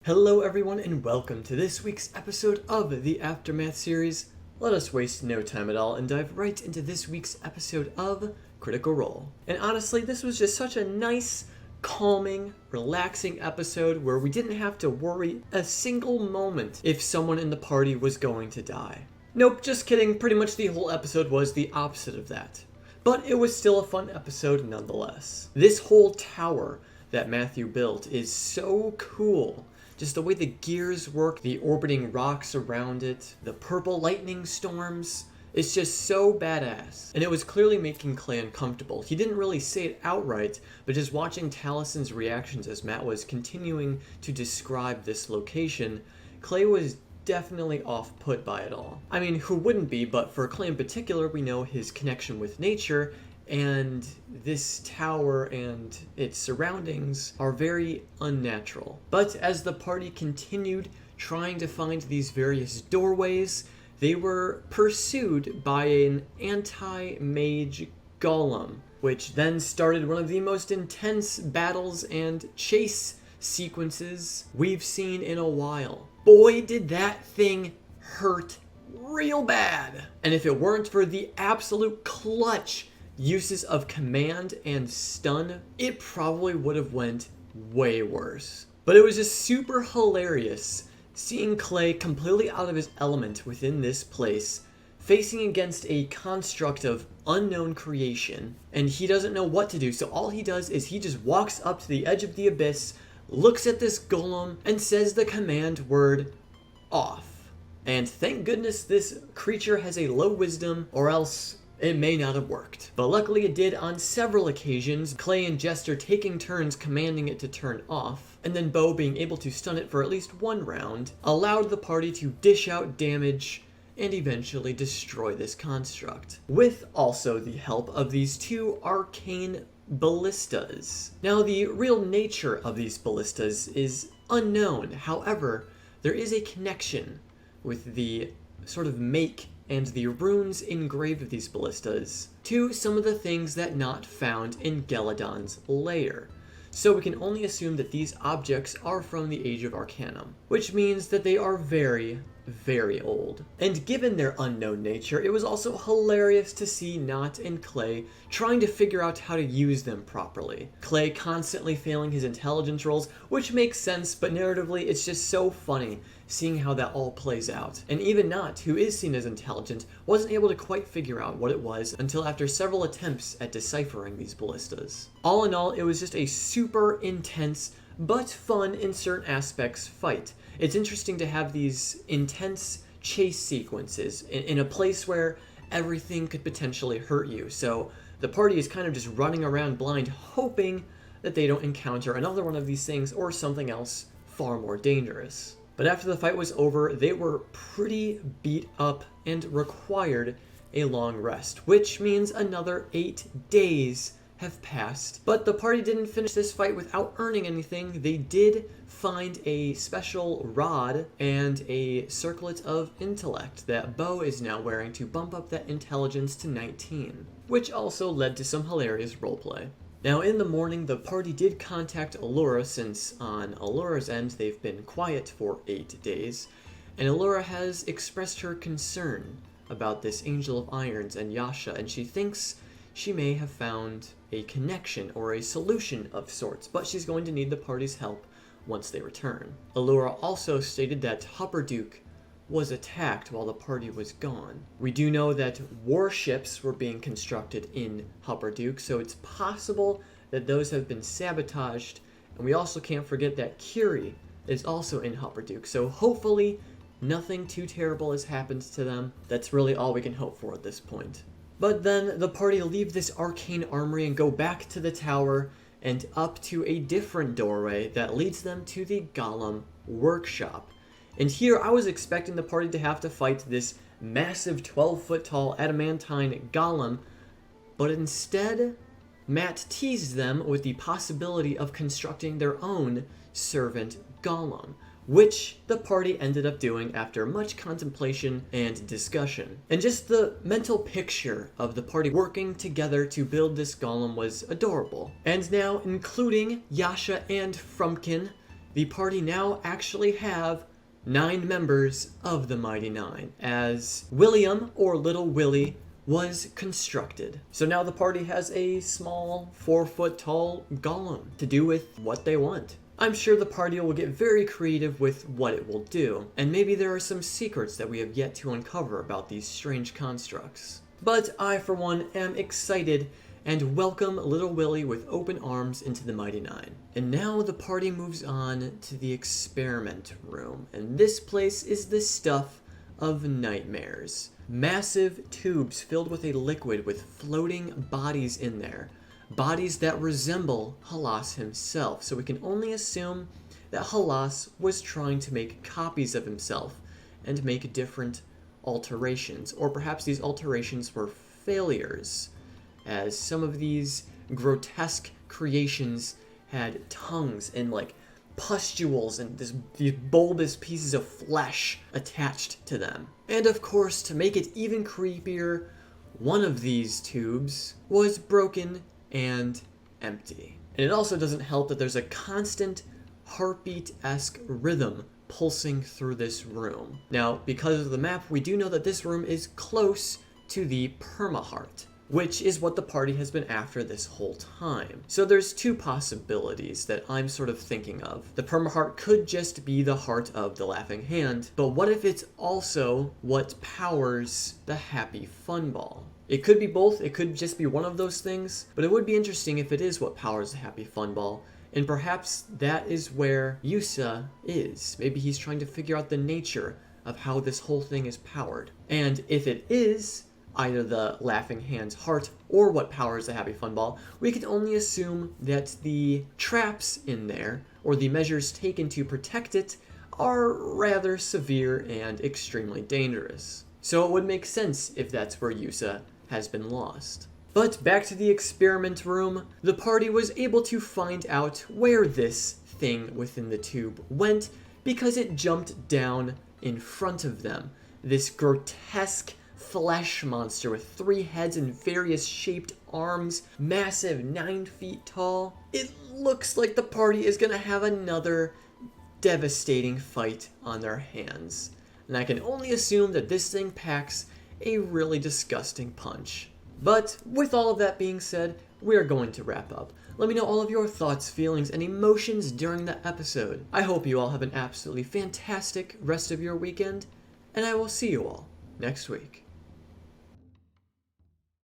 Hello everyone and welcome to this week's episode of the Aftermath series. Let us waste no time at all and dive right into this week's episode of Critical Role. And honestly, this was just such a nice, calming, relaxing episode where we didn't have to worry a single moment if someone in the party was going to die. Nope, just kidding, pretty much the whole episode was the opposite of that. But it was still a fun episode nonetheless. This whole tower that Matthew built is so cool. Just the way the gears work, the orbiting rocks around it, the purple lightning storms. It's just so badass. And it was clearly making Clay uncomfortable. He didn't really say it outright, but just watching Talison's reactions as Matt was continuing to describe this location, Clay was definitely off-put by it all. I mean, who wouldn't be, but for Clay in particular, we know his connection with nature, and this tower and its surroundings are very unnatural. But as the party continued trying to find these various doorways, they were pursued by an anti-mage golem, which then started one of the most intense battles and chase sequences we've seen in a while. Boy, did that thing hurt real bad. And if it weren't for the absolute clutch uses of command and stun, it probably would have went way worse. But it was just super hilarious seeing Clay completely out of his element within this place, facing against a construct of unknown creation, and he doesn't know what to do, so all he does is he just walks up to the edge of the abyss, looks at this golem, and says the command word, off. And thank goodness this creature has a low wisdom, or else it may not have worked. But luckily it did on several occasions, Clay and Jester taking turns commanding it to turn off, and then Bo being able to stun it for at least one round, allowed the party to dish out damage and eventually destroy this construct, with also the help of these two arcane ballistas. Now, the real nature of these ballistas is unknown. However, there is a connection with the sort of make and the runes engraved of these ballistas to some of the things that not found in Geladon's lair. So we can only assume that these objects are from the Age of Arcanum, which means that they are very, very old. And given their unknown nature, it was also hilarious to see Nott and Clay trying to figure out how to use them properly. Clay constantly failing his intelligence rolls, which makes sense, but narratively it's just so funny seeing how that all plays out. And even Nott, who is seen as intelligent, wasn't able to quite figure out what it was until after several attempts at deciphering these ballistas. All in all, it was just a super intense, but fun in certain aspects fight. It's interesting to have these intense chase sequences in a place where everything could potentially hurt you. So the party is kind of just running around blind, hoping that they don't encounter another one of these things or something else far more dangerous. But after the fight was over, they were pretty beat up and required a long rest, which means another 8 days have passed. But the party didn't finish this fight without earning anything. They did find a special rod and a circlet of intellect that Bo is now wearing to bump up that intelligence to 19, which also led to some hilarious roleplay. Now in the morning, the party did contact Allura, since on Allura's end they've been quiet for 8 days, and Allura has expressed her concern about this Angel of Irons and Yasha, and she thinks she may have found a connection or a solution of sorts, but she's going to need the party's help once they return. Allura also stated that Hupperduke was attacked while the party was gone. We do know that warships were being constructed in Hupperduke, so it's possible that those have been sabotaged, and we also can't forget that Curie is also in Hupperduke, so hopefully nothing too terrible has happened to them. That's really all we can hope for at this point. But then the party leave this arcane armory and go back to the tower and up to a different doorway that leads them to the Golem workshop. And here I was expecting the party to have to fight this massive 12-foot tall adamantine golem, but instead Matt teased them with the possibility of constructing their own servant golem, which the party ended up doing after much contemplation and discussion. And just the mental picture of the party working together to build this golem was adorable. And now, including Yasha and Frumpkin, the party now actually have 9 members of the Mighty Nine, as William, or Little Willie, was constructed. So now the party has a small 4-foot-tall golem to do with what they want. I'm sure the party will get very creative with what it will do, and maybe there are some secrets that we have yet to uncover about these strange constructs. But I, for one, am excited and welcome Little Willie with open arms into the Mighty Nine. And now the party moves on to the experiment room, and this place is the stuff of nightmares. Massive tubes filled with a liquid with floating bodies in there. Bodies that resemble Halas himself, so we can only assume that Halas was trying to make copies of himself and make different alterations, or perhaps these alterations were failures, as some of these grotesque creations had tongues and pustules and these bulbous pieces of flesh attached to them. And of course, to make it even creepier, one of these tubes was broken and empty. And it also doesn't help that there's a constant heartbeat-esque rhythm pulsing through this room. Now, because of the map, we do know that this room is close to the permaheart, which is what the party has been after this whole time. So there's 2 possibilities that I'm sort of thinking of. The permaheart could just be the heart of the Laughing Hand, but what if it's also what powers the Happy Fun Ball? It could be both, it could just be one of those things, but it would be interesting if it is what powers the Happy Fun Ball, and perhaps that is where Yusa is. Maybe he's trying to figure out the nature of how this whole thing is powered. And if it is either the Laughing Hand's heart or what powers the Happy Fun Ball, we can only assume that the traps in there, or the measures taken to protect it, are rather severe and extremely dangerous. So it would make sense if that's where Yusa has been lost. But back to the experiment room, the party was able to find out where this thing within the tube went because it jumped down in front of them. This grotesque flesh monster with 3 heads and various shaped arms, massive, 9 feet tall. It looks like the party is gonna have another devastating fight on their hands. And I can only assume that this thing packs a really disgusting punch. But with all of that being said, we are going to wrap up. Let me know all of your thoughts, feelings, and emotions during the episode. I hope you all have an absolutely fantastic rest of your weekend, and I will see you all next week.